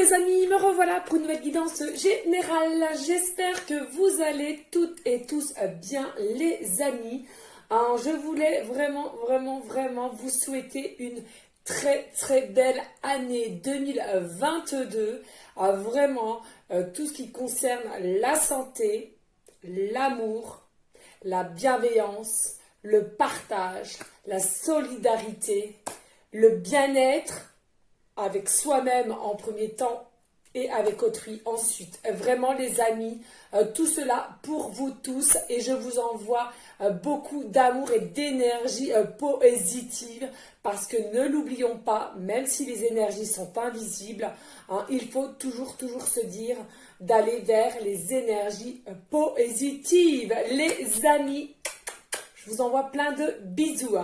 les amis, me revoilà pour une nouvelle guidance générale. J'espère que vous allez toutes et tous bien les amis. Alors, je voulais vraiment vous souhaiter une très belle année 2022. Vraiment, tout ce qui concerne la santé, l'amour, la bienveillance, le partage, la solidarité, le bien-être avec soi-même en premier temps et avec autrui ensuite. Vraiment les amis, tout cela pour vous tous et je vous envoie beaucoup d'amour et d'énergie positive parce que ne l'oublions pas, même si les énergies sont invisibles, hein, il faut toujours se dire d'aller vers les énergies positives. Les amis, je vous envoie plein de bisous.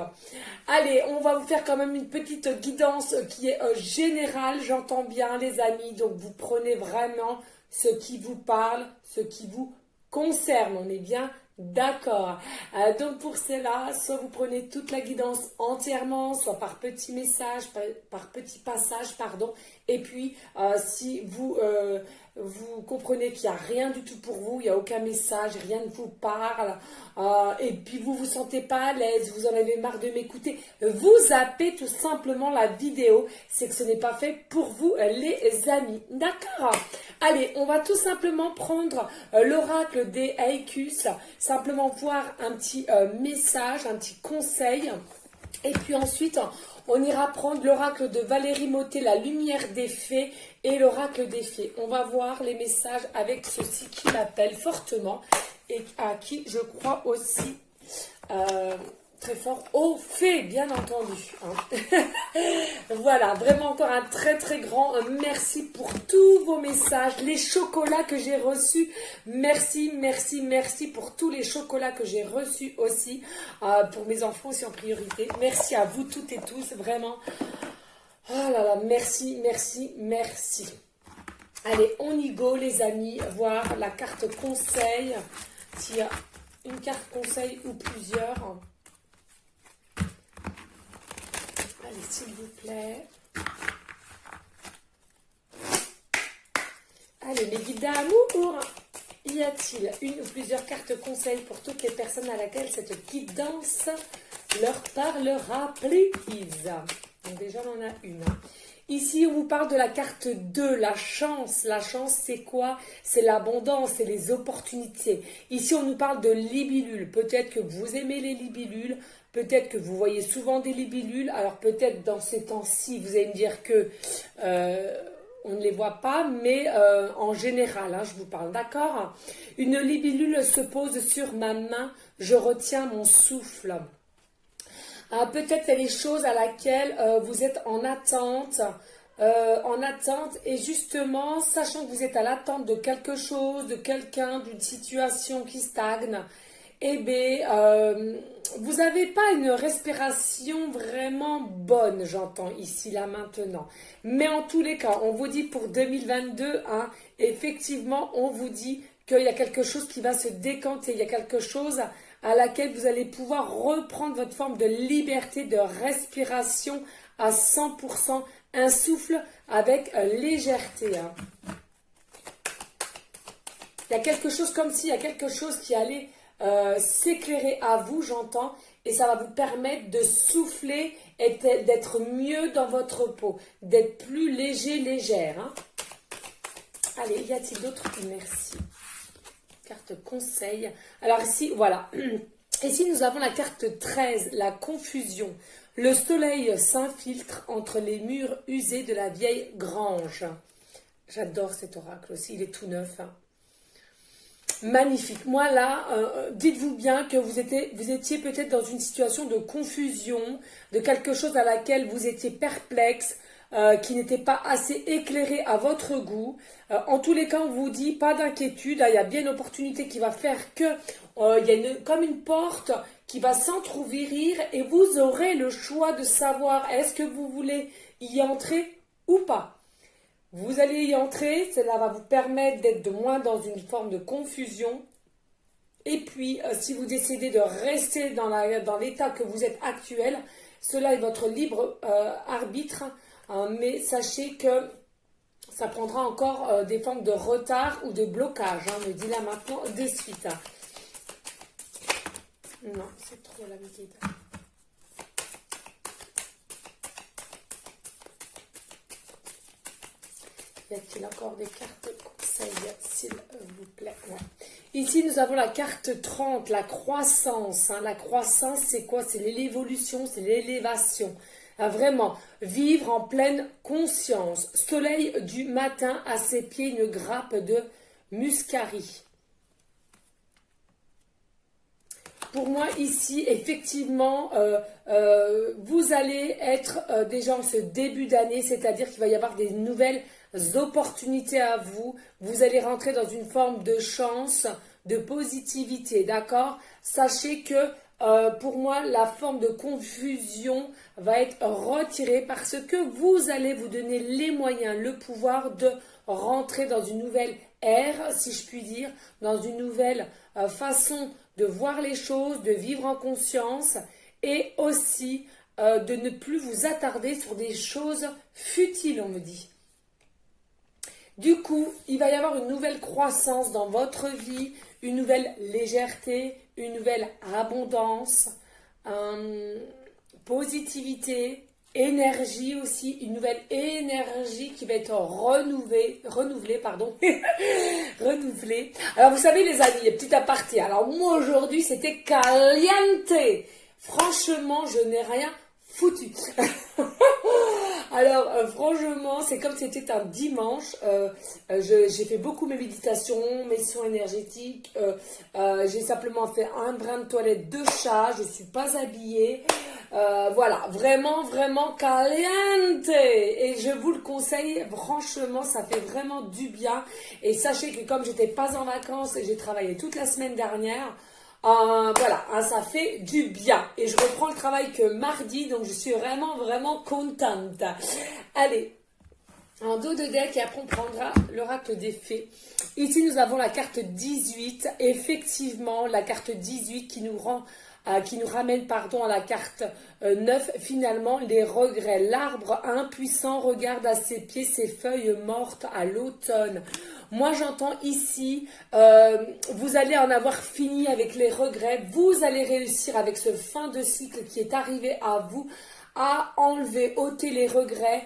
Allez, on va vous faire quand même une petite guidance qui est générale, j'entends bien les amis. Donc vous prenez vraiment ce qui vous parle, ce qui vous concerne. On est bien d'accord. Donc pour cela, soit vous prenez toute la guidance entièrement, soit par petits messages, par petits passages, pardon. Et puis si vous comprenez qu'il n'y a rien du tout pour vous, il n'y a aucun message, rien ne vous parle, et puis vous vous sentez pas à l'aise, vous en avez marre de m'écouter, vous zappez tout simplement la vidéo, c'est que ce n'est pas fait pour vous les amis, d'accord? Allez, on va tout simplement prendre l'oracle des Aikus, simplement voir un petit message, un petit conseil, et puis ensuite on ira prendre l'oracle de Valérie Mottet, la lumière des fées et l'oracle des fées. On va voir les messages avec ceci qui m'appelle fortement et à qui je crois aussi très fort aux fées, bien entendu. Hein. Voilà, vraiment encore un très grand merci pour tous vos messages, les chocolats que j'ai reçus. Merci pour tous les chocolats que j'ai reçus aussi, pour mes enfants aussi en priorité. Merci à vous toutes et tous, vraiment. Oh là là, merci. Allez, on y go les amis, voir la carte conseil, s'il y a une carte conseil ou plusieurs. Allez, s'il vous plaît. Allez, mes guides d'amour, y a-t-il une ou plusieurs cartes conseils pour toutes les personnes à laquelle cette guidance leur parlera, please? Donc déjà, on en a une. Ici, on vous parle de la carte 2, la chance. La chance, c'est quoi? C'est l'abondance, c'est les opportunités. Ici, on nous parle de libilules. Peut-être que vous aimez les libilules. Peut-être que vous voyez souvent des libilules. Alors, peut-être dans ces temps-ci, vous allez me dire que on ne les voit pas, mais en général, hein, je vous parle, d'accord? Une libellule se pose sur ma main. Je retiens mon souffle. Peut-être il y a des choses à laquelle vous êtes en attente et justement, sachant que vous êtes à l'attente de quelque chose, de quelqu'un, d'une situation qui stagne, eh bien, vous n'avez pas une respiration vraiment bonne, j'entends ici, là, maintenant. Mais en tous les cas, on vous dit pour 2022, hein, effectivement, on vous dit qu'il y a quelque chose qui va se décanter, il y a quelque chose à laquelle vous allez pouvoir reprendre votre forme de liberté, de respiration à 100%, un souffle avec légèreté. Hein. Il y a quelque chose comme s'il y a quelque chose qui allait s'éclairer à vous, j'entends, et ça va vous permettre de souffler et d'être mieux dans votre peau, d'être plus léger, légère. Hein. Allez, y a-t-il d'autres? Merci. Carte conseil. Alors ici, voilà. Ici, nous avons la carte 13, la confusion. Le soleil s'infiltre entre les murs usés de la vieille grange. J'adore cet oracle aussi, il est tout neuf. Hein. Magnifique. Moi là, dites-vous bien que vous étiez peut-être dans une situation de confusion, de quelque chose à laquelle vous étiez perplexe, qui n'était pas assez éclairé à votre goût. En tous les cas, on vous dit pas d'inquiétude. Il y a bien une opportunité qui va faire que il y a comme une porte qui va s'entrouvrir et vous aurez le choix de savoir est-ce que vous voulez y entrer ou pas. Vous allez y entrer, cela va vous permettre d'être de moins dans une forme de confusion. Et puis, si vous décidez de rester dans l'état que vous êtes actuel, cela est votre libre arbitre. Hein, mais sachez que Ça prendra encore des formes de retard ou de blocage, hein, me dit là maintenant de suite. Hein. Non, c'est trop la guide. Y a-t-il encore des cartes conseils, s'il vous plaît? Ouais. Ici, nous avons la carte 30, la croissance. Hein. La croissance, c'est quoi? C'est l'évolution, c'est l'élévation. Vraiment, vivre en pleine conscience. Soleil du matin, à ses pieds, une grappe de muscari. Pour moi, ici, effectivement, vous allez être déjà en ce début d'année, c'est-à-dire qu'il va y avoir des nouvelles opportunités à vous. Vous allez rentrer dans une forme de chance, de positivité, d'accord? Sachez que pour moi, la forme de confusion va être retirée parce que vous allez vous donner les moyens, le pouvoir de rentrer dans une nouvelle ère, si je puis dire, dans une nouvelle façon de voir les choses, de vivre en conscience et aussi de ne plus vous attarder sur des choses futiles, on me dit. Du coup, il va y avoir une nouvelle croissance dans votre vie, une nouvelle légèreté, une nouvelle abondance, positivité, énergie aussi, une nouvelle énergie qui va être renouvelée, pardon, renouvelée. Alors vous savez les amis, petit aparté, alors moi aujourd'hui c'était caliente, franchement je n'ai rien foutu. Alors franchement c'est comme si c'était un dimanche, j'ai fait beaucoup mes méditations, mes soins énergétiques, j'ai simplement fait un brin de toilette de chat, je ne suis pas habillée, voilà, vraiment, vraiment caliente et je vous le conseille, franchement ça fait vraiment du bien et sachez que comme j'étais pas en vacances et j'ai travaillé toute la semaine dernière, voilà, hein, ça fait du bien. Et je reprends le travail que mardi, donc je suis vraiment, vraiment contente. Allez, un dos de deck et après on prendra l'oracle des fées. Ici, nous avons la carte 18. Effectivement, la carte 18 qui nous ramène à la carte 9, finalement, les regrets. L'arbre impuissant regarde à ses pieds ses feuilles mortes à l'automne. Moi, j'entends ici, vous allez en avoir fini avec les regrets. Vous allez réussir avec ce fin de cycle qui est arrivé à vous à enlever, ôter les regrets,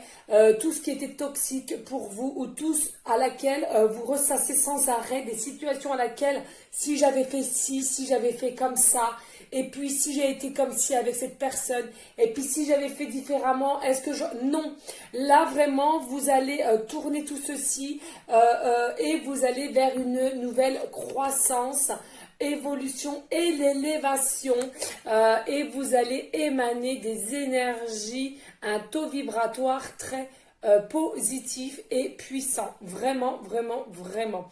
tout ce qui était toxique pour vous ou tout à laquelle vous ressassez sans arrêt des situations à laquelle si j'avais fait ci, si j'avais fait comme ça, et puis si j'ai été comme ci avec cette personne, et puis si j'avais fait différemment, est-ce que je... Non, là vraiment vous allez tourner tout ceci et vous allez vers une nouvelle croissance, évolution et l'élévation et vous allez émaner des énergies, un taux vibratoire très positif et puissant, vraiment, vraiment, vraiment.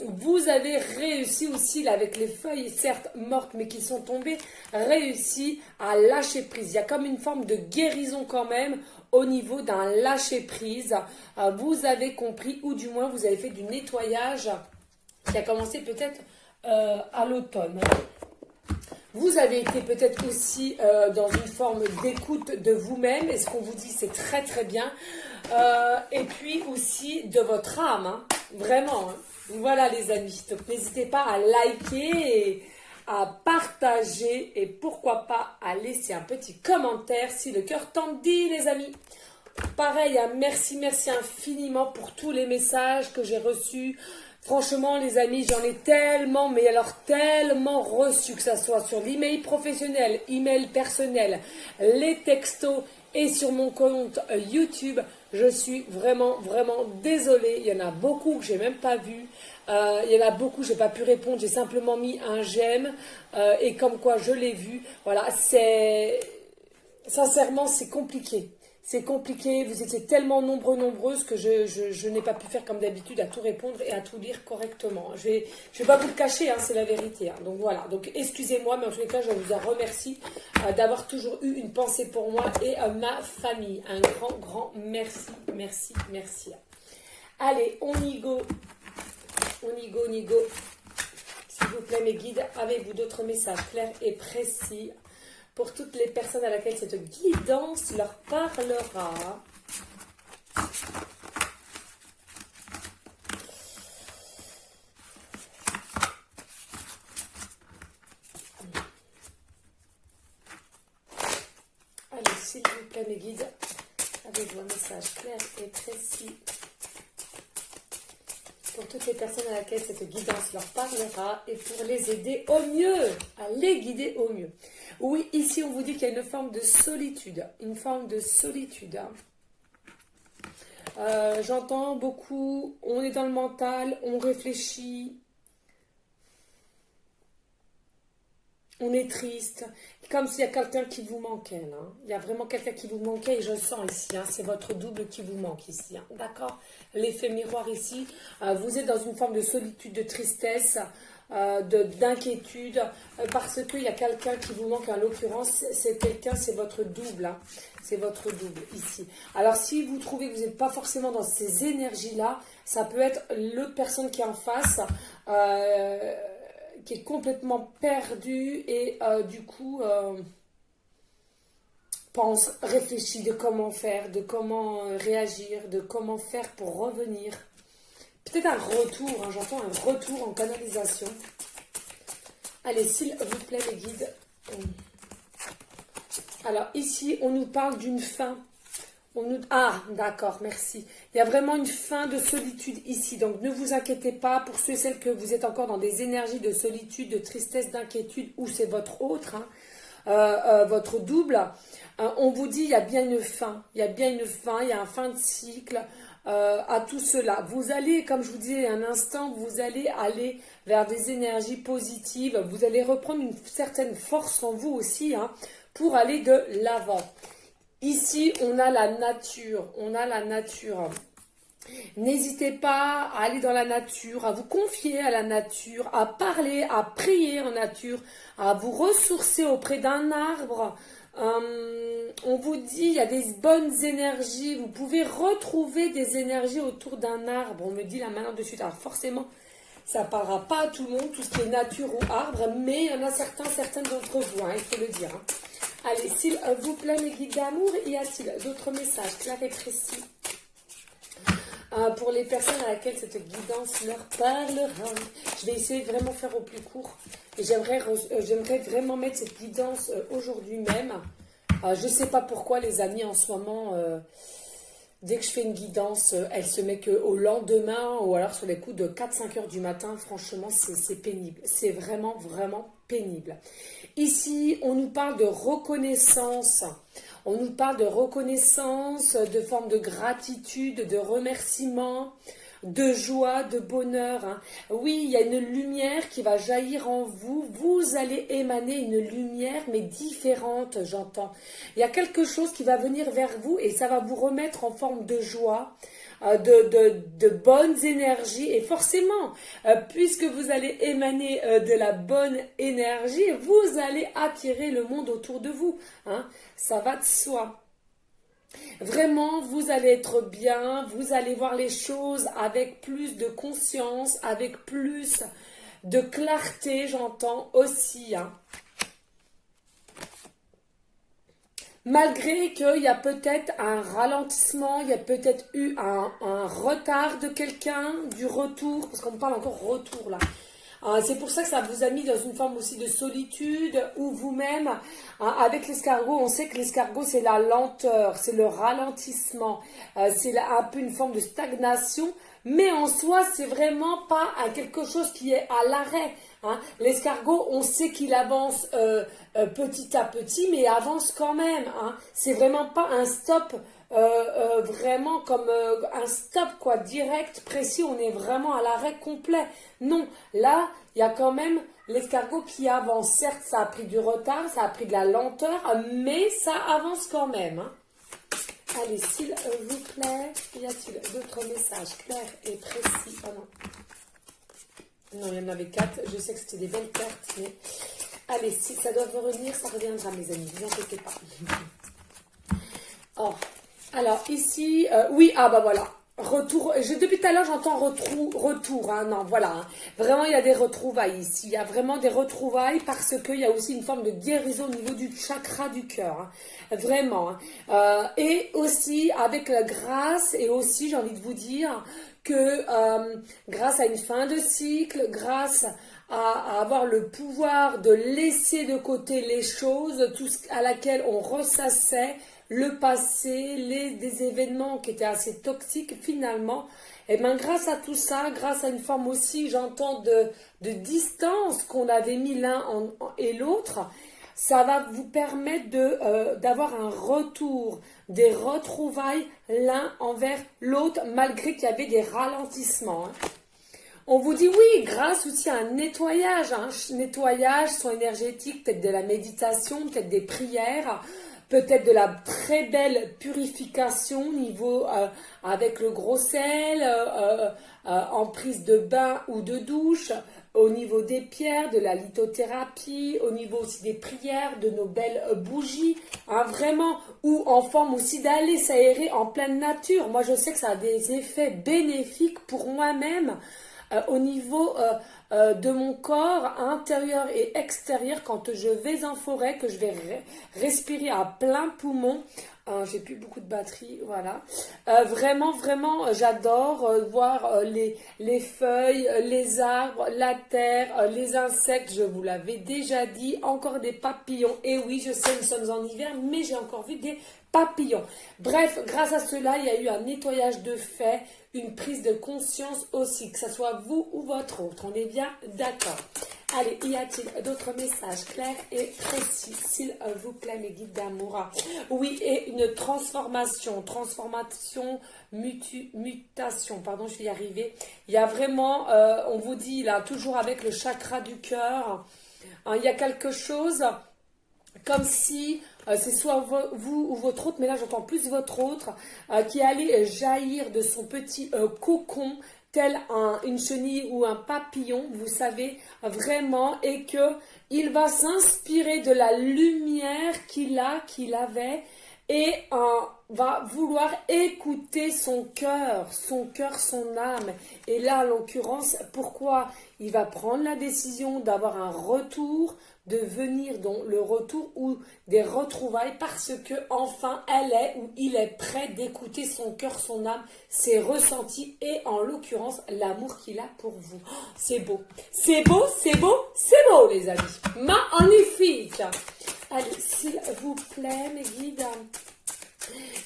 Vous avez réussi aussi, là, avec les feuilles certes mortes mais qui sont tombées, réussi à lâcher prise. Il y a comme une forme de guérison quand même au niveau d'un lâcher prise. Vous avez compris, ou du moins vous avez fait du nettoyage qui a commencé peut-être à l'automne. Vous avez été peut-être aussi dans une forme d'écoute de vous-même, et ce qu'on vous dit c'est très très bien, et puis aussi de votre âme, hein, vraiment, hein. Voilà les amis, donc n'hésitez pas à liker et à partager et pourquoi pas à laisser un petit commentaire si le cœur t'en dit les amis. Pareil, hein, merci infiniment pour tous les messages que j'ai reçus. Franchement, les amis, j'en ai tellement, mais alors tellement reçu, que ça soit sur l'email professionnel, email personnel, les textos et sur mon compte YouTube. Je suis vraiment, vraiment désolée. Il y en a beaucoup que j'ai même pas vu. Il y en a beaucoup, j'ai pas pu répondre. J'ai simplement mis un j'aime et comme quoi je l'ai vu. Voilà, sincèrement, c'est compliqué. C'est compliqué, vous étiez tellement nombreuses que je n'ai pas pu faire comme d'habitude à tout répondre et à tout lire correctement. Je vais pas vous le cacher, hein, c'est la vérité. Hein. Donc voilà, donc excusez-moi, mais en tous les cas, je vous remercie d'avoir toujours eu une pensée pour moi et ma famille. Un grand, grand merci, merci, merci. Allez, on y go. On y go, on y go. S'il vous plaît, mes guides, avez-vous d'autres messages clairs et précis pour toutes les personnes à laquelle cette guidance leur parlera? les guides, avez-vous un message clair et précis pour toutes les personnes à laquelle cette guidance leur parlera et pour les aider au mieux, à les guider au mieux. Oui, ici on vous dit qu'il y a une forme de solitude, une forme de solitude. J'entends beaucoup, on est dans le mental, on réfléchit, on est triste, comme s'il y a quelqu'un qui vous manquait là. Il y a vraiment quelqu'un qui vous manquait et je le sens ici, hein. C'est votre double qui vous manque ici, hein. D'accord? L'effet miroir ici, vous êtes dans une forme de solitude, de tristesse, d'inquiétude, parce qu'il y a quelqu'un qui vous manque. En l'occurrence, c'est quelqu'un, c'est votre double, hein. C'est votre double ici. Alors si vous trouvez que vous n'êtes pas forcément dans ces énergies-là, ça peut être l'autre personne qui est en face, qui est complètement perdu et du coup pense, réfléchit de comment faire, de comment réagir, de comment faire pour revenir. Peut-être un retour, hein, j'entends un retour en canalisation. Allez, s'il vous plaît les guides. Alors ici, on nous parle d'une fin. Ah, d'accord, merci. Il y a vraiment une fin de solitude ici. Donc, ne vous inquiétez pas pour ceux et celles que vous êtes encore dans des énergies de solitude, de tristesse, d'inquiétude, ou c'est votre autre, hein, votre double. On vous dit, il y a bien une fin. Il y a bien une fin, il y a un fin de cycle à tout cela. Vous allez, comme je vous disais un instant, vous allez aller vers des énergies positives. Vous allez reprendre une certaine force en vous aussi, hein, pour aller de l'avant. Ici, on a la nature, N'hésitez pas à aller dans la nature, à vous confier à la nature, à parler, à prier en nature, à vous ressourcer auprès d'un arbre. On vous dit, il y a des bonnes énergies, vous pouvez retrouver des énergies autour d'un arbre. On me dit là maintenant de suite, alors forcément, ça ne parlera pas à tout le monde, tout ce qui est nature ou arbre, mais il y en a certaines d'entre vous, hein, il faut le dire, hein. Allez, s'il vous plaît, mes guides d'amour, y a-t-il d'autres messages clairs et précis pour les personnes à laquelle cette guidance leur parlera? Je vais essayer de vraiment faire au plus court. Et j'aimerais vraiment mettre cette guidance aujourd'hui même. Je ne sais pas pourquoi, les amis, en ce moment, dès que je fais une guidance, elle se met qu'au lendemain ou alors sur les coups de 4-5 heures du matin. Franchement, c'est pénible. C'est vraiment, vraiment pénible. Ici, on nous parle de reconnaissance. On nous parle de reconnaissance, de forme de gratitude, de remerciement, de joie, de bonheur, hein. Oui, il y a une lumière qui va jaillir en vous. Vous allez émaner une lumière, mais différente, j'entends. Il y a quelque chose qui va venir vers vous et ça va vous remettre en forme de joie, de bonnes énergies. Et forcément, puisque vous allez émaner de la bonne énergie, vous allez attirer le monde autour de vous, hein. Ça va de soi. Vraiment, vous allez être bien, vous allez voir les choses avec plus de conscience, avec plus de clarté, j'entends aussi, hein. Malgré qu'il y a peut-être un ralentissement, il y a peut-être eu un retard de quelqu'un, du retour, parce qu'on me parle encore retour là. C'est pour ça que ça vous a mis dans une forme aussi de solitude, ou vous-même, avec l'escargot, on sait que l'escargot c'est la lenteur, c'est le ralentissement, c'est un peu une forme de stagnation, mais en soi c'est vraiment pas quelque chose qui est à l'arrêt, hein. L'escargot, on sait qu'il avance petit à petit, mais avance quand même, hein. C'est vraiment pas un stop. Vraiment comme un stop quoi, direct, précis, on est vraiment à l'arrêt complet. Non, là, il y a quand même l'escargot qui avance. Certes, ça a pris du retard, ça a pris de la lenteur, mais ça avance quand même, hein. Allez, s'il vous plaît, y a-t-il d'autres messages clairs et précis? Oh non. Non, il y en avait 4. Je sais que c'était des belles cartes, mais allez, si ça doit revenir, ça reviendra, mes amis. Ne vous inquiétez pas. Oh. Alors ici, oui, ah bah voilà, retour, depuis tout à l'heure j'entends retour, hein, non, voilà, hein. Vraiment il y a des retrouvailles ici, il y a vraiment des retrouvailles parce qu'il y a aussi une forme de guérison au niveau du chakra du cœur, hein. Vraiment, hein. Et aussi avec la grâce, et aussi j'ai envie de vous dire que grâce à une fin de cycle, grâce à avoir le pouvoir de laisser de côté les choses, tout ce à laquelle on ressassait, le passé, des événements qui étaient assez toxiques, finalement, et bien grâce à tout ça, grâce à une forme aussi, j'entends, de distance qu'on avait mis l'un et l'autre, ça va vous permettre d'avoir un retour, des retrouvailles l'un envers l'autre, malgré qu'il y avait des ralentissements. Hein. On vous dit oui, grâce aussi à un nettoyage, soin énergétique, peut-être de la méditation, peut-être des prières, peut-être de la très belle purification niveau avec le gros sel, en prise de bain ou de douche, au niveau des pierres, de la lithothérapie, au niveau aussi des prières, de nos belles bougies, hein, vraiment, ou en forme aussi d'aller s'aérer en pleine nature. Moi, je sais que ça a des effets bénéfiques pour moi-même. Au niveau de mon corps intérieur et extérieur, quand je vais en forêt, que je vais respirer à plein poumon. J'ai plus beaucoup de batterie, voilà. Vraiment, vraiment, j'adore voir les feuilles, les arbres, la terre, les insectes, je vous l'avais déjà dit, encore des papillons. Et oui, je sais, nous sommes en hiver, mais j'ai encore vu des papillons. Bref, grâce à cela, il y a eu un nettoyage de fait, une prise de conscience aussi, que ce soit vous ou votre autre. On est bien d'accord. Allez, y a-t-il d'autres messages clairs et précis, s'il vous plaît, mes guides d'amour? Oui, et une transformation, mutation, pardon, je vais y arriver. Il y a vraiment, on vous dit là, toujours avec le chakra du cœur, il y a quelque chose comme si c'est soit vous ou votre autre, mais là j'entends plus votre autre, qui allait jaillir de son petit cocon, tel une chenille ou un papillon, vous savez, vraiment, et que il va s'inspirer de la lumière qu'il avait, et va vouloir écouter son cœur, son âme. Et là, en l'occurrence, pourquoi il va prendre la décision d'avoir un retour, de venir dans le retour ou des retrouvailles, parce que enfin elle est ou il est prêt d'écouter son cœur, son âme, ses ressentis et en l'occurrence l'amour qu'il a pour vous. Oh, c'est beau, c'est beau, c'est beau, c'est beau les amis. Magnifique. Allez, s'il vous plaît mes guides,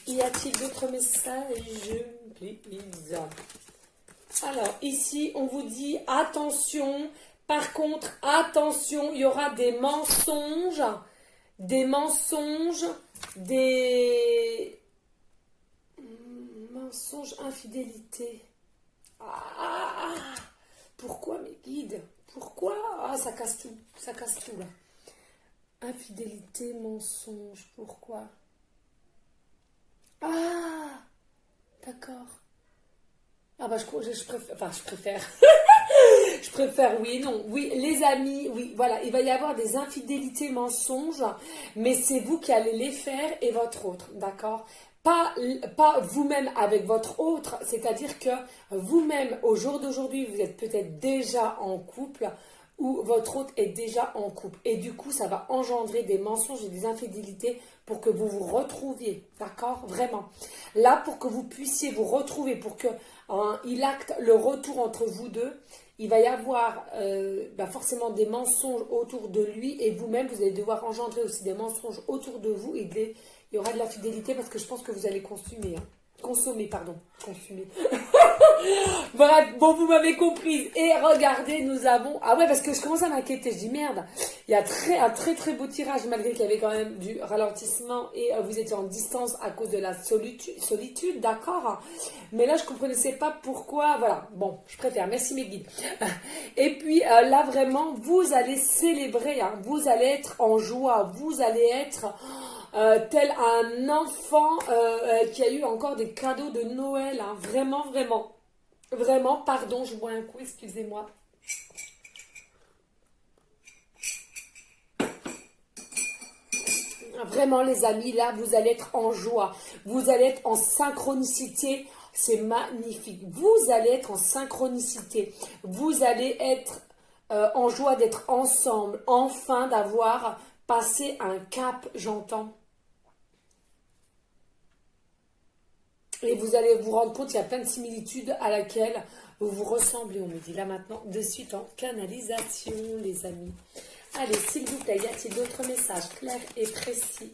y a-t-il d'autres messages, please? Alors ici on vous dit attention. Par contre, attention, il y aura des mensonges, mensonges, infidélité. Ah, pourquoi mes guides? Pourquoi? Ah, ça casse tout là. Infidélité, mensonge, pourquoi? Ah, d'accord. Ah bah je préfère. Je préfère oui et non. Oui, les amis, oui, voilà, il va y avoir des infidélités, mensonges, mais c'est vous qui allez les faire et votre autre, d'accord? Pas vous-même avec votre autre, c'est-à-dire que vous-même, au jour d'aujourd'hui, vous êtes peut-être déjà en couple ou votre autre est déjà en couple. Et du coup, ça va engendrer des mensonges et des infidélités pour que vous vous retrouviez, d'accord? Vraiment. Là, pour que vous puissiez vous retrouver, pour que il acte le retour entre vous deux, il va y avoir forcément des mensonges autour de lui et vous-même, vous allez devoir engendrer aussi des mensonges autour de vous et il y aura de la fidélité parce que je pense que vous allez consommer. Bref, bon, vous m'avez comprise. Et regardez, nous avons... Ah ouais, parce que je commence à m'inquiéter. Je dis merde, il y a un très très beau tirage, malgré qu'il y avait quand même du ralentissement et vous étiez en distance à cause de la solitude, d'accord? Mais là, je ne comprenais pas pourquoi. Voilà, bon, je préfère. Merci mes guides. Et puis là, vraiment, vous allez célébrer. Hein, vous allez être en joie. Vous allez être... tel un enfant qui a eu encore des cadeaux de Noël, hein. Vraiment, vraiment, vraiment, pardon, je bois un coup, excusez-moi. Vraiment les amis, là, vous allez être en joie, vous allez être en synchronicité, c'est magnifique. Vous allez être en synchronicité, vous allez être en joie d'être ensemble, enfin d'avoir passé un cap, j'entends. Et vous allez vous rendre compte qu'il y a plein de similitudes à laquelle vous vous ressemblez. On me dit là maintenant, de suite en canalisation, les amis. Allez, s'il vous plaît, y a-t-il d'autres messages clairs et précis?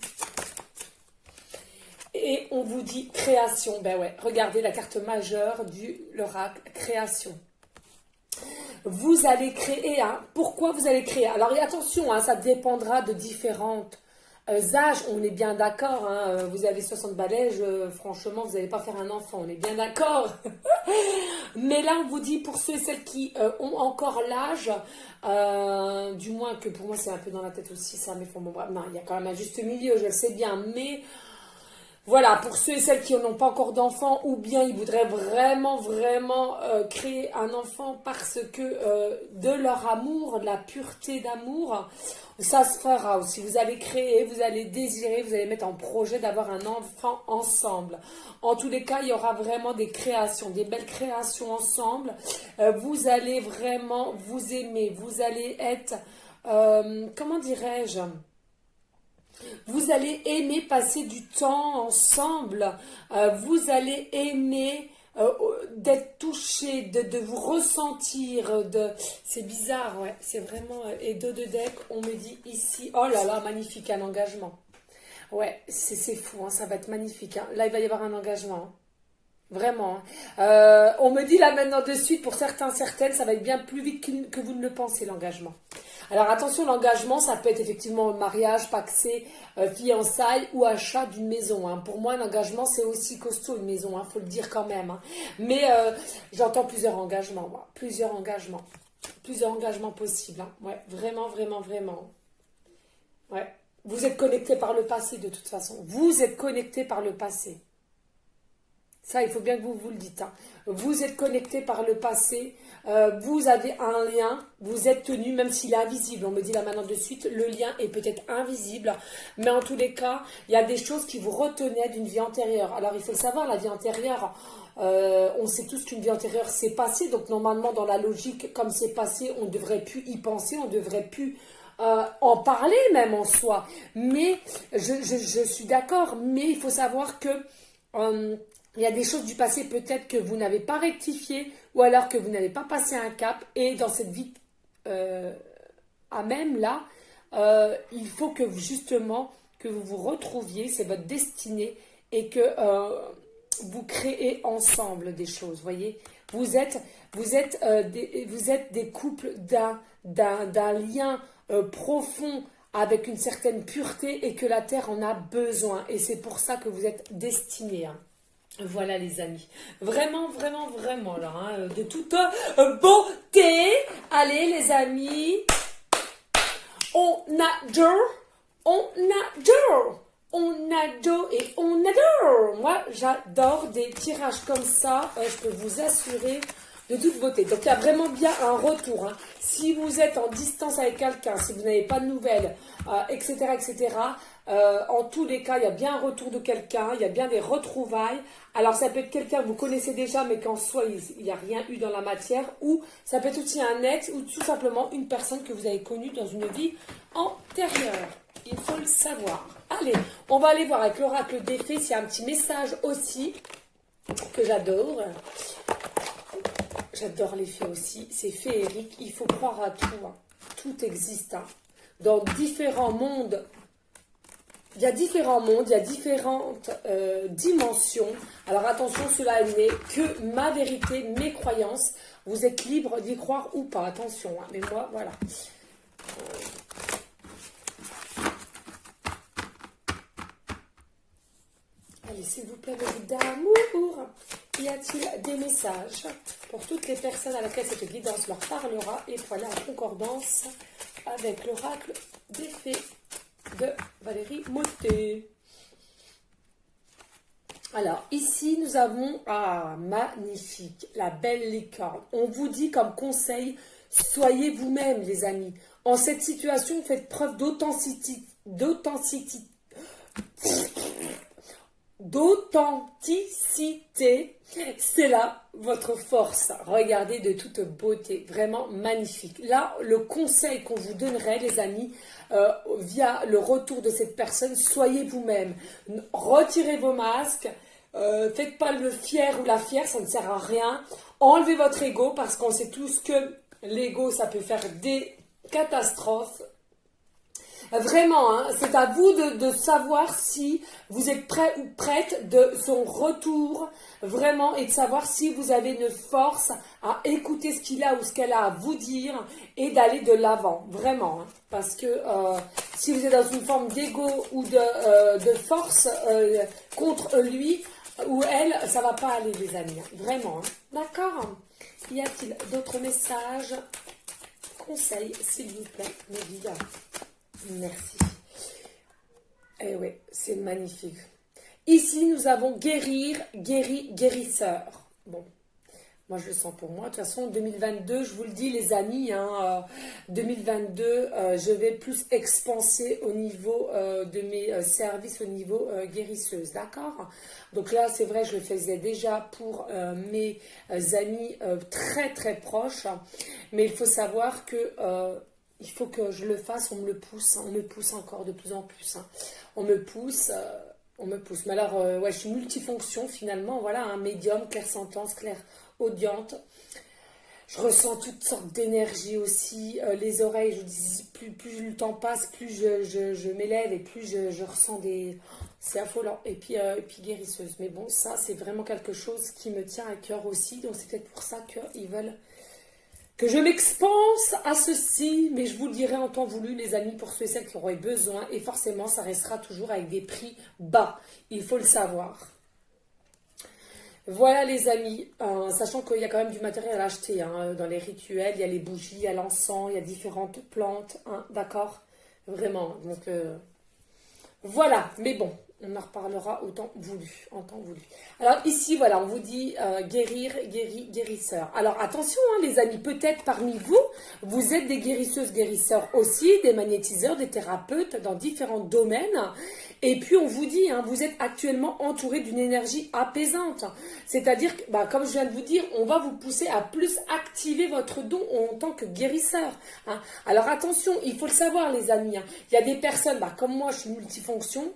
Et on vous dit création. Ben ouais, regardez la carte majeure de l'oracle, création. Vous allez créer, hein. Pourquoi vous allez créer? Alors attention, hein, ça dépendra de différentes âges, on est bien d'accord, hein, vous avez 60 balais, franchement, vous n'allez pas faire un enfant, on est bien d'accord. Mais là, on vous dit, pour ceux et celles qui ont encore l'âge, du moins que pour moi, c'est un peu dans la tête aussi, ça, mais bon, bref, non, il y a quand même un juste milieu, je le sais bien, mais... Voilà, pour ceux et celles qui n'ont pas encore d'enfants ou bien ils voudraient vraiment créer un enfant parce que de leur amour, de la pureté d'amour, ça se fera aussi. Vous allez créer, vous allez désirer, vous allez mettre en projet d'avoir un enfant ensemble. En tous les cas, il y aura vraiment des créations, des belles créations ensemble. Vous allez vraiment vous aimer, vous allez être, comment dirais-je ? Vous allez aimer passer du temps ensemble. Vous allez aimer d'être touché, de vous ressentir. C'est bizarre, ouais. C'est vraiment... Et dos de deck, on me dit ici... Oh là là, magnifique, un engagement. Ouais, c'est fou, hein, ça va être magnifique. Hein. Là, il va y avoir un engagement. Hein. Vraiment. On me dit là maintenant de suite, pour certains, certaines, ça va être bien plus vite que vous ne le pensez, l'engagement. Alors attention, l'engagement, ça peut être effectivement mariage, paxé, fiançailles ou achat d'une maison. Hein. Pour moi, l'engagement, c'est aussi costaud une maison, faut le dire quand même. Hein. Mais j'entends plusieurs engagements, moi. Plusieurs engagements possibles. Hein. Ouais, vraiment. Ouais. Vous êtes connecté par le passé de toute façon. Vous êtes connecté par le passé. Ça, il faut bien que vous le dites. Hein. Vous êtes connecté par le passé, vous avez un lien, vous êtes tenu, même s'il est invisible. On me dit là maintenant de suite, le lien est peut-être invisible, mais en tous les cas, il y a des choses qui vous retenaient d'une vie antérieure. Alors, il faut le savoir, la vie antérieure, on sait tous qu'une vie antérieure s'est passée, donc normalement, dans la logique, comme c'est passé, on ne devrait plus y penser, on ne devrait plus... en parler même en soi. Mais, je suis d'accord, mais il faut savoir que... il y a des choses du passé peut-être que vous n'avez pas rectifié ou alors que vous n'avez pas passé un cap. Et dans cette vie à même là, il faut que justement que vous vous retrouviez, c'est votre destinée et que vous créez ensemble des choses. Voyez, vous êtes des couples d'un lien profond avec une certaine pureté et que la terre en a besoin. Et c'est pour ça que vous êtes destinés. Hein. Voilà les amis, vraiment là, hein, de toute beauté. Allez les amis, on adore et on adore. Moi j'adore des tirages comme ça, je peux vous assurer de toute beauté. Donc il y a vraiment bien un retour. Hein. Si vous êtes en distance avec quelqu'un, si vous n'avez pas de nouvelles, etc. En tous les cas, il y a bien un retour de quelqu'un, il y a bien des retrouvailles. Alors ça peut être quelqu'un que vous connaissez déjà, mais qu'en soi, il n'y a rien eu dans la matière. Ou ça peut être aussi un ex, ou tout simplement une personne que vous avez connue dans une vie antérieure. Il faut le savoir. Allez, on va aller voir avec l'oracle des fées s'il y a un petit message aussi, que j'adore. J'adore les fées aussi, c'est féerique, il faut croire à tout. Hein. Tout existe. Hein. Dans différents mondes, il y a différentes dimensions. Alors attention, cela n'est que ma vérité, mes croyances. Vous êtes libre d'y croire ou pas, attention. Hein. Mais moi, voilà. Allez, s'il vous plaît, beaucoup d'amour. Y a-t-il des messages pour toutes les personnes à laquelle cette guidance leur parlera et pour aller en concordance avec l'oracle des fées de Valérie Mottet. Alors, ici, nous avons, magnifique, la belle licorne. On vous dit comme conseil, soyez vous-même, les amis. En cette situation, faites preuve d'authenticité, c'est là votre force. Regardez de toute beauté, vraiment magnifique. Là, le conseil qu'on vous donnerait, les amis, via le retour de cette personne, soyez vous-même. Retirez vos masques, faites pas le fier ou la fière, ça ne sert à rien. Enlevez votre ego parce qu'on sait tous que l'ego, ça peut faire des catastrophes. Vraiment, hein, c'est à vous de savoir si vous êtes prêt ou prête de son retour, vraiment, et de savoir si vous avez une force à écouter ce qu'il a ou ce qu'elle a à vous dire et d'aller de l'avant, vraiment. Hein, parce que si vous êtes dans une forme d'ego ou de force contre lui ou elle, ça va pas aller, les amis, hein, vraiment. Hein, d'accord? Y a-t-il d'autres messages, conseils, s'il vous plaît, mes guides? Merci. Eh oui, c'est magnifique. Ici, nous avons guérir, guérisseur. Bon, moi je le sens pour moi. De toute façon, 2022, je vous le dis les amis, hein, 2022, je vais plus expanser au niveau de mes services, au niveau guérisseuse, d'accord? Donc là, c'est vrai, je le faisais déjà pour mes amis très très proches, mais il faut savoir que il faut que je le fasse, on me le pousse, hein, on me pousse encore de plus en plus, hein. On me pousse. Mais alors, ouais, je suis multifonction finalement, voilà, un médium, clairsentence, clairaudiente. Je ressens toutes sortes d'énergie aussi. Les oreilles, je vous dis, plus le temps passe, plus je m'élève et plus je ressens des... C'est affolant. Et puis guérisseuse. Mais bon, ça, c'est vraiment quelque chose qui me tient à cœur aussi. Donc, c'est peut-être pour ça qu'ils veulent que je m'expanse à ceci, mais je vous le dirai en temps voulu, les amis, pour ceux et celles qui auraient besoin. Et forcément, ça restera toujours avec des prix bas. Il faut le savoir. Voilà, les amis, sachant qu'il y a quand même du matériel à acheter hein, dans les rituels. Il y a les bougies, il y a l'encens, il y a différentes plantes. Hein, d'accord? Vraiment. Donc, voilà. Mais bon. On en reparlera en temps voulu. Alors ici, voilà, on vous dit guérir, guérisseur. Alors attention, hein, les amis, peut-être parmi vous, vous êtes des guérisseuses, guérisseurs aussi, des magnétiseurs, des thérapeutes dans différents domaines. Et puis on vous dit, hein, vous êtes actuellement entouré d'une énergie apaisante. C'est-à-dire que, bah, comme je viens de vous dire, on va vous pousser à plus activer votre don en tant que guérisseur. Hein. Alors attention, il faut le savoir, les amis. Hein. Il y a des personnes, bah, comme moi, je suis multifonction.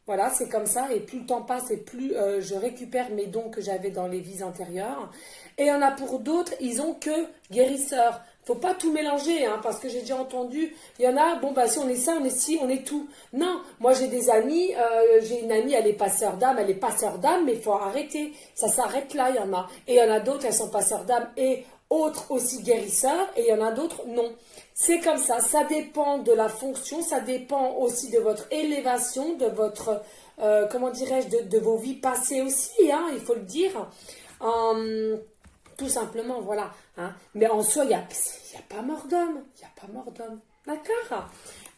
Voilà, c'est comme ça, et plus le temps passe, et plus je récupère mes dons que j'avais dans les vies antérieures. Et il y en a pour d'autres, ils ont que guérisseur. Faut pas tout mélanger, hein, parce que j'ai déjà entendu, il y en a, bon, bah si on est ça, on est ci, on est tout. Non, moi j'ai des amis, j'ai une amie, elle est passeur d'âme, mais il faut arrêter. Ça s'arrête là, il y en a. Et il y en a d'autres, elles sont passeurs d'âme et autres aussi guérisseurs, et il y en a d'autres, non. C'est comme ça dépend de la fonction, ça dépend aussi de votre élévation, de votre, comment dirais-je, de vos vies passées aussi, hein, il faut le dire. Tout simplement, voilà. Hein. Mais en soi, il n'y a pas mort d'homme, il n'y a pas mort d'homme. D'accord?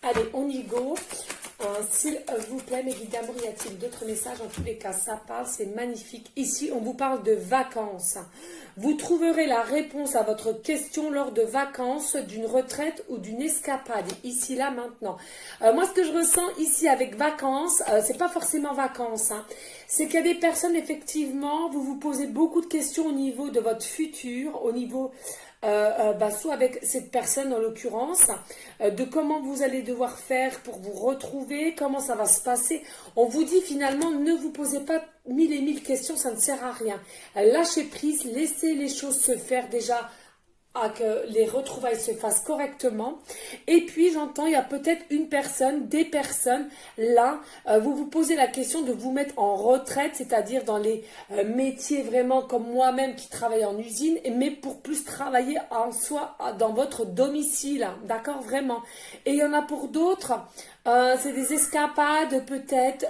Allez, on y go. S'il vous plaît, mes guides d'amour, y a-t-il d'autres messages? En tous les cas, ça parle, c'est magnifique. Ici, on vous parle de vacances. Vous trouverez la réponse à votre question lors de vacances, d'une retraite ou d'une escapade. Ici, là, maintenant. Moi, ce que je ressens ici avec vacances, c'est pas forcément vacances. Hein. C'est qu'il y a des personnes, effectivement, vous vous posez beaucoup de questions au niveau de votre futur, au niveau... soit avec cette personne en l'occurrence, de comment vous allez devoir faire pour vous retrouver, comment ça va se passer. On vous dit finalement, ne vous posez pas mille et mille questions, ça ne sert à rien. Lâchez prise, laissez les choses se faire déjà, à que les retrouvailles se fassent correctement. Et puis j'entends, il y a peut-être une personne, des personnes, là, vous vous posez la question de vous mettre en retraite, c'est-à-dire dans les métiers vraiment comme moi-même qui travaille en usine, mais pour plus travailler en soi, dans votre domicile, d'accord, vraiment. Et il y en a pour d'autres, c'est des escapades peut-être,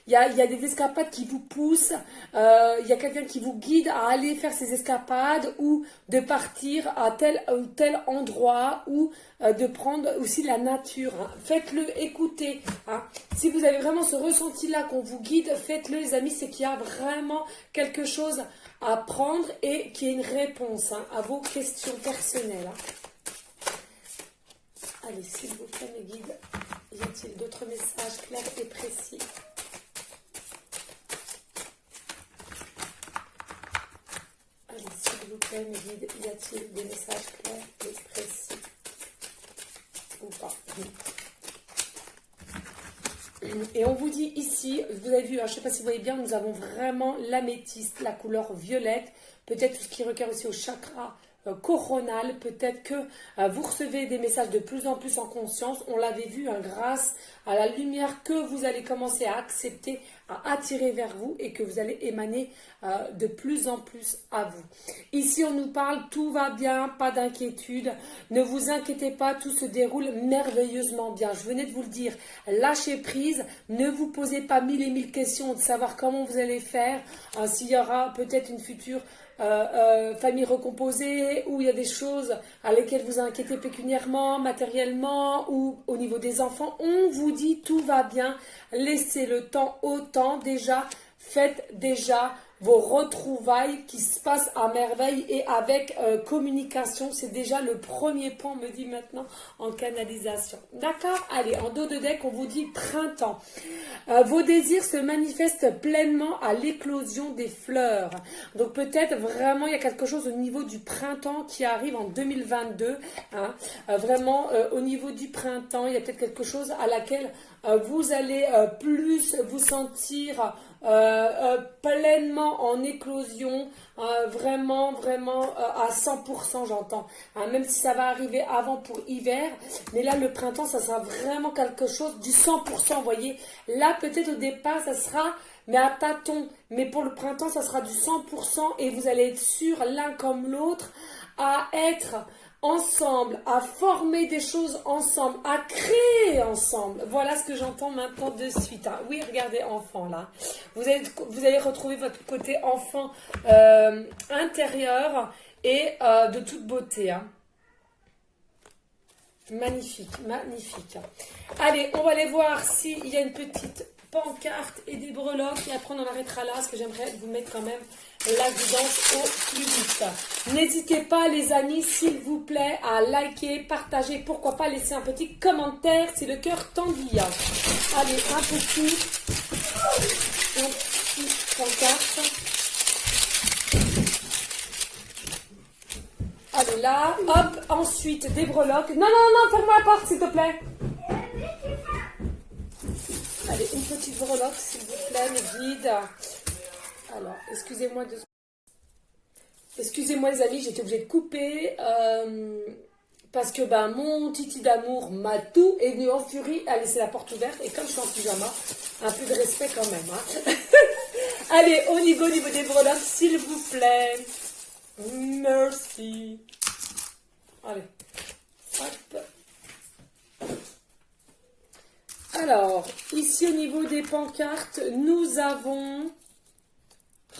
il y a des escapades qui vous poussent, il y a quelqu'un qui vous guide à aller faire ces escapades ou de partir à tel ou tel endroit ou de prendre aussi la nature. Hein. Faites-le, écoutez. Hein. Si vous avez vraiment ce ressenti-là qu'on vous guide, faites-le les amis, c'est qu'il y a vraiment quelque chose à prendre et qu'il y ait une réponse hein, à vos questions personnelles. Hein. Allez, s'il vous plaît, mes guides, y a-t-il d'autres messages clairs et précis? Allez, s'il vous plaît, mes guides, y a-t-il des messages clairs et précis? Ou pas? Et on vous dit ici, vous avez vu, hein, je ne sais pas si vous voyez bien, nous avons vraiment l'améthyste, la couleur violette, peut-être tout ce qui requiert aussi au chakra coronal. Peut-être que vous recevez des messages de plus en plus en conscience. On l'avait vu hein, grâce à la lumière que vous allez commencer à accepter, à attirer vers vous et que vous allez émaner de plus en plus à vous. Ici, on nous parle, tout va bien, pas d'inquiétude. Ne vous inquiétez pas, tout se déroule merveilleusement bien. Je venais de vous le dire, lâchez prise, ne vous posez pas mille et mille questions de savoir comment vous allez faire, s'il y aura peut-être une future famille recomposée, où il y a des choses à lesquelles vous inquiétez pécuniairement, matériellement ou au niveau des enfants. On vous dit tout va bien, laissez le temps au temps déjà, faites déjà vos retrouvailles qui se passent à merveille et avec communication. C'est déjà le premier point, on me dit maintenant, en canalisation. D'accord? Allez, en dos de deck, on vous dit printemps. Vos désirs se manifestent pleinement à l'éclosion des fleurs. Donc peut-être vraiment, il y a quelque chose au niveau du printemps qui arrive en 2022. Hein. Vraiment, au niveau du printemps, il y a peut-être quelque chose à laquelle vous allez plus vous sentir pleinement en éclosion, vraiment à 100% j'entends, hein, même si ça va arriver avant pour hiver, mais là le printemps ça sera vraiment quelque chose du 100%, vous voyez, là peut-être au départ ça sera mais à tâtons, mais pour le printemps ça sera du 100% et vous allez être sûr l'un comme l'autre à être ensemble, à former des choses ensemble, à créer ensemble. Voilà ce que j'entends maintenant de suite. Hein. Oui, regardez enfant là. Vous allez retrouver votre côté enfant intérieur et de toute beauté. Hein. Magnifique, magnifique. Allez, on va aller voir s'il y a une petite pancarte et des breloques et après on en arrêtera là parce que j'aimerais vous mettre quand même la guidance au plus vite. N'hésitez pas les amis s'il vous plaît à liker, partager, pourquoi pas laisser un petit commentaire si le cœur t'en dit. Allez, un petit pancarte. Allez là, hop, ensuite des breloques. Non, non, non, ferme-moi la porte s'il te plaît. Allez, une petite breloque, s'il vous plaît, le guide. Alors, excusez-moi les amis, j'étais obligée de couper parce que mon titi d'amour m'a tout est venu en furie à laisser la porte ouverte et comme je suis en pyjama, un peu de respect quand même. Hein. Allez, au niveau des breloques, s'il vous plaît. Merci. Allez, hop. Alors, ici au niveau des pancartes, nous avons...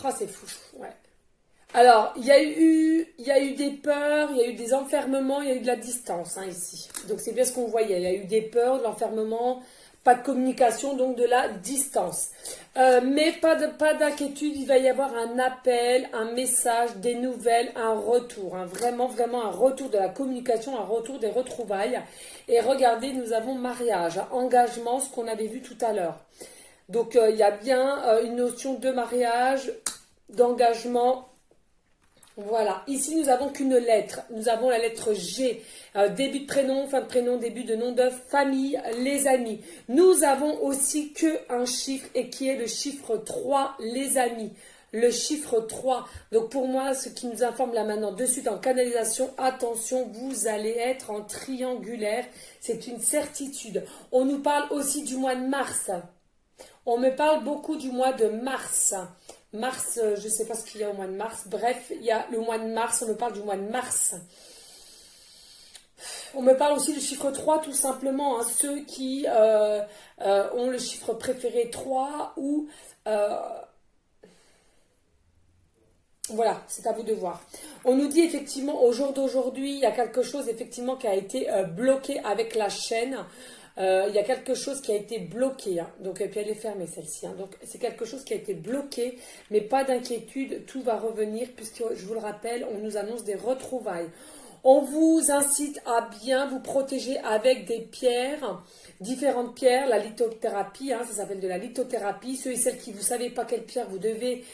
Oh, c'est fou, ouais. Alors, il y a eu des peurs, il y a eu des enfermements, il y a eu de la distance hein, ici. Donc, c'est bien ce qu'on voyait. Il y a eu des peurs, de l'enfermement, pas de communication, donc de la distance. Mais pas d'inquiétude, il va y avoir un appel, un message, des nouvelles, un retour. Hein, vraiment un retour de la communication, un retour des retrouvailles. Et regardez, nous avons mariage, hein, engagement, ce qu'on avait vu tout à l'heure. Donc, il y a bien une notion de mariage, d'engagement. Voilà. Ici, nous n'avons qu'une lettre. Nous avons la lettre G. Début de prénom, fin de prénom, début de nom de famille, les amis. Nous avons aussi qu'un chiffre et qui est le chiffre 3, les amis. Le chiffre 3. Donc, pour moi, ce qui nous informe là maintenant, de suite en canalisation, attention, vous allez être en triangulaire. C'est une certitude. On nous parle aussi du mois de mars. On me parle beaucoup du mois de mars. Mars, je ne sais pas ce qu'il y a au mois de mars. Bref, il y a le mois de mars, on me parle du mois de mars. On me parle aussi du chiffre 3, tout simplement. Hein, ceux qui ont le chiffre préféré 3 ou... voilà, c'est à vous de voir. On nous dit effectivement, au jour d'aujourd'hui, il y a quelque chose effectivement qui a été bloqué avec la chaîne. Il y a quelque chose qui a été bloqué, hein. Donc, et puis elle est fermée celle-ci, hein. Donc c'est quelque chose qui a été bloqué, mais pas d'inquiétude, tout va revenir puisque je vous le rappelle, on nous annonce des retrouvailles. On vous incite à bien vous protéger avec des pierres, différentes pierres, la lithothérapie, hein, ça s'appelle de la lithothérapie. Ceux et celles qui ne savez pas quelle pierre vous devez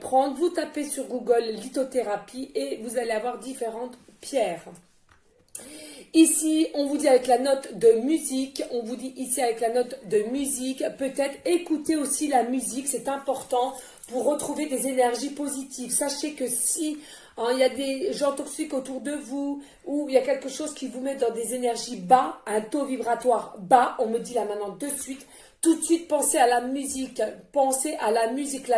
prendre, vous tapez sur Google lithothérapie et vous allez avoir différentes pierres. Ici, on vous dit avec la note de musique, on vous dit ici avec la note de musique, peut-être écouter aussi la musique, c'est important pour retrouver des énergies positives. Sachez que si il y a des gens toxiques autour de vous, ou il y a quelque chose qui vous met dans des énergies bas, un taux vibratoire bas, on me dit là maintenant de suite, tout de suite pensez à la musique, pensez à la musique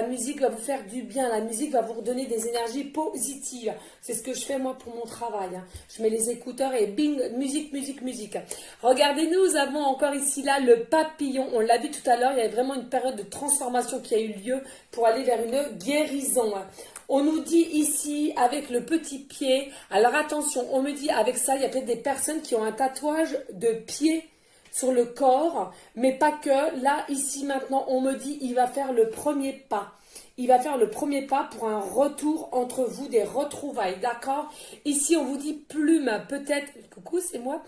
va vous faire du bien, la musique va vous redonner des énergies positives. C'est ce que je fais moi pour mon travail, hein. Je mets les écouteurs et bing, musique, musique, musique. Regardez, nous avons encore ici là le papillon, on l'a vu tout à l'heure, il y a vraiment une période de transformation qui a eu lieu pour aller vers une guérison. On nous dit ici avec le petit pied, alors attention, on me dit avec ça, il y a peut-être des personnes qui ont un tatouage de pied sur le corps, mais pas que. Là, ici, maintenant, on me dit, il va faire le premier pas. Il va faire le premier pas pour un retour entre vous, des retrouvailles, d'accord? Ici, on vous dit plume, peut-être... Coucou, c'est moi.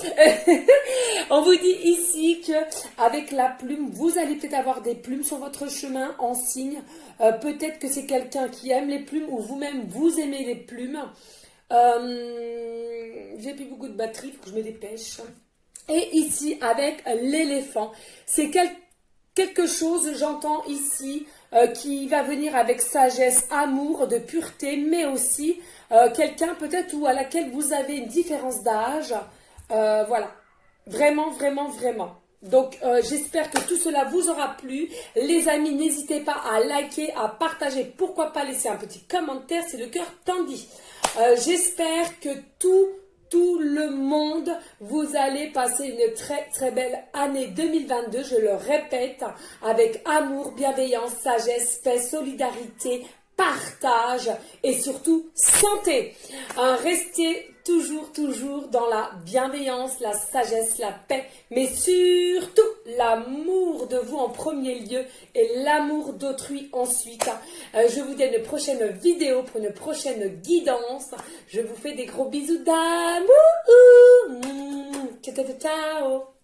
On vous dit ici qu'avec la plume, vous allez peut-être avoir des plumes sur votre chemin en signe. Peut-être que c'est quelqu'un qui aime les plumes ou vous-même, vous aimez les plumes. J'ai plus beaucoup de batterie, il faut que je me dépêche. Et ici, avec l'éléphant, c'est quelque chose, j'entends ici, qui va venir avec sagesse, amour, de pureté, mais aussi quelqu'un peut-être ou à laquelle vous avez une différence d'âge. Voilà, vraiment, vraiment, vraiment. Donc, j'espère que tout cela vous aura plu. Les amis, n'hésitez pas à liker, à partager. Pourquoi pas laisser un petit commentaire, c'est le cœur tendu. J'espère que tout le monde, vous allez passer une très très belle année 2022, je le répète, avec amour, bienveillance, sagesse, paix, solidarité, partage et surtout santé. Restez toujours dans la bienveillance, la sagesse, la paix, mais surtout l'amour de vous en premier lieu et l'amour d'autrui ensuite. Je vous dis à une prochaine vidéo pour une prochaine guidance. Je vous fais des gros bisous d'amour. Ciao, ciao, ciao.